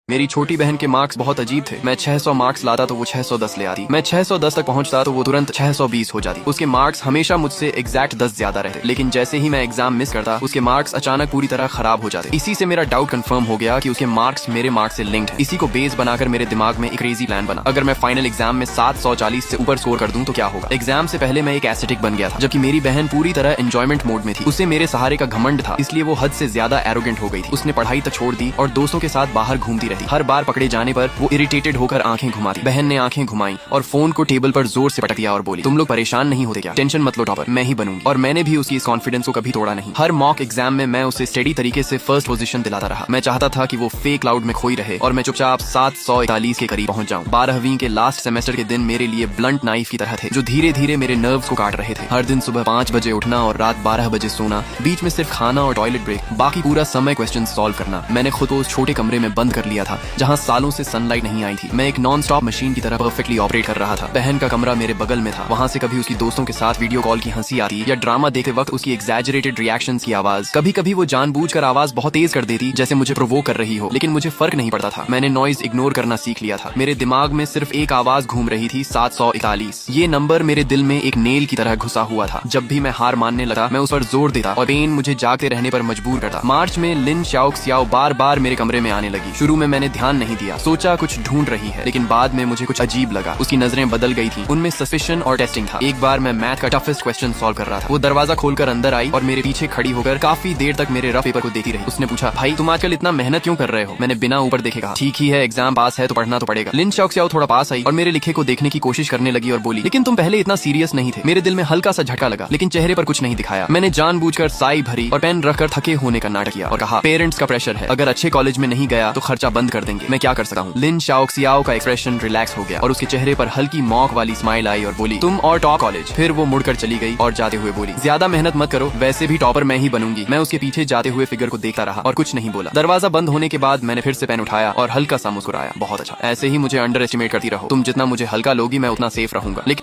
मेरी छोटी बहन के मार्क्स बहुत अजीब थे। मैं 600 मार्क्स लाता तो वो 610 ले आती। मैं 610 तक पहुंचता तो वो तुरंत 620 हो जाती। उसके मार्क्स हमेशा मुझसे एग्जैक्ट 10 ज्यादा रहते, लेकिन जैसे ही मैं एग्जाम मिस करता उसके मार्क्स अचानक पूरी तरह खराब हो जाते। इसी से मेरा डाउट कंफर्म हो गया कि उसके मार्क्स मेरे मार्क्स से लिंक्ड हैं। इसी को बेस बनाकर मेरे दिमाग में एक क्रेजी प्लान बना। अगर मैं फाइनल एग्जाम में 740 से ऊपर स्कोर कर दूं तो क्या होगा। एग्जाम से पहले मैं एक एस्थेटिक बन गया था, जबकि मेरी बहन पूरी तरह एंजॉयमेंट मोड में थी। उसे मेरे सहारे का घमंड था, इसलिए वो हद से ज्यादा एरोगेंट हो गई थी। उसने पढ़ाई तक छोड़ दी और दोस्तों के साथ बाहर घूमती रही। हर बार पकड़े जाने पर वो इरिटेटेड होकर आंखें घुमाती। बहन ने आंखें घुमाई और फोन को टेबल पर जोर से पटक दिया और बोली, तुम लोग परेशान नहीं होते क्या? टेंशन मत लो टॉपर, मैं ही बनूंगी। और मैंने भी उसकी इस कॉन्फिडेंस को कभी तोड़ा नहीं। हर मॉक एग्जाम में मैं उसे स्टेडी तरीके से फर्स्ट पोजीशन दिलाता रहा। मैं चाहता था कि वो फेक क्लाउड में खोई रहे और मैं चुपचाप 741 के करीब पहुंच जाऊं। 12वीं के लास्ट सेमेस्टर के दिन मेरे लिए ब्लंट नाइफ की तरह थे, जो धीरे धीरे मेरे नर्व्स को काट रहे थे। हर दिन सुबह 5 बजे उठना और रात 12 बजे सोना, बीच में सिर्फ खाना और टॉयलेट ब्रेक, बाकी पूरा समय क्वेश्चन सॉल्व करना। मैंने खुद को उस छोटे कमरे में बंद कर लिया था जहाँ सालों से सनलाइट नहीं आई थी। मैं एक नॉन स्टॉप मशीन की तरह परफेक्टली ऑपरेट कर रहा था। बहन का कमरा मेरे बगल में था। वहाँ से कभी उसकी दोस्तों के साथ वीडियो कॉल की हंसी आती या ड्रामा देखते वक्त उसकी एग्जैजरेटेड रिएक्शंस की आवाज। कभी कभी वो जानबूझकर आवाज बहुत तेज कर देती, जैसे मुझे प्रोवोक कर रही हो, लेकिन मुझे फर्क नहीं पड़ता था। मैंने नॉइज इग्नोर करना सीख लिया था। मेरे दिमाग में सिर्फ एक आवाज घूम रही थी, 741। ये नंबर मेरे दिल में एक नेल की तरह घुसा हुआ था। जब भी मैं हार मानने लगा मैं उस पर जोर देता और पेन मुझे जागते रहने पर मजबूर करता। मार्च में लिन शाओक्सियाओ बार बार मेरे कमरे में आने लगी। शुरू में मैंने ध्यान नहीं दिया, सोचा कुछ ढूंढ रही है, लेकिन बाद में मुझे कुछ अजीब लगा। उसकी नजरें बदल गई थी, उनमें सस्पिशन और टेस्टिंग था। एक बार मैं मैथ का टफेस्ट क्वेश्चन सॉल्व कर रहा था। वो दरवाजा खोलकर अंदर आई और मेरे पीछे खड़ी होकर काफी देर तक मेरे रफ पेपर को देखती रही। उसने पूछा, भाई तुम आजकल इतना मेहनत क्यों कर रहे हो? मैंने बिना ऊपर देखे कहा, ठीक ही है, एग्जाम पास है तो पढ़ना तो पड़ेगा। लिन शाओक्सियाओ थोड़ा पास आई और मेरे लिखे को देखने की कोशिश करने लगी और बोली, लेकिन तुम पहले इतना सीरियस नहीं थे। मेरे दिल में हल्का सा झटका लगा, लेकिन चेहरे पर कुछ नहीं दिखाया। मैंने जानबूझकर साई भरी और पेन रखकर थके होने का नाटक किया और कहा, पेरेंट्स का प्रेशर है, अगर अच्छे कॉलेज में नहीं गया तो खर्चा बंद कर देंगे, मैं क्या कर सकता हूँ। लिन शाओक्सियाओ का एक्सप्रेशन रिलैक्स हो गया और उसके चेहरे पर हल्की मॉक वाली स्माइल आई और बोली, तुम और टॉप कॉलेज। फिर वो मुड़कर चली गई और जाते हुए बोली, ज्यादा मेहनत मत करो, वैसे भी टॉपर मैं ही बनूंगी। मैं उसके पीछे जाते हुए फिगर को देखता रहा और कुछ नहीं बोला। दरवाजा बंद होने के बाद मैंने फिर से पेन उठाया और हल्का सा मुस्कुराया। बहुत अच्छा, ऐसे ही मुझे अंडर एस्टिमेट करती रहो। तुम जितना मुझे हल्का लोगी मैं उतना सेफ रहूंगा। लेकिन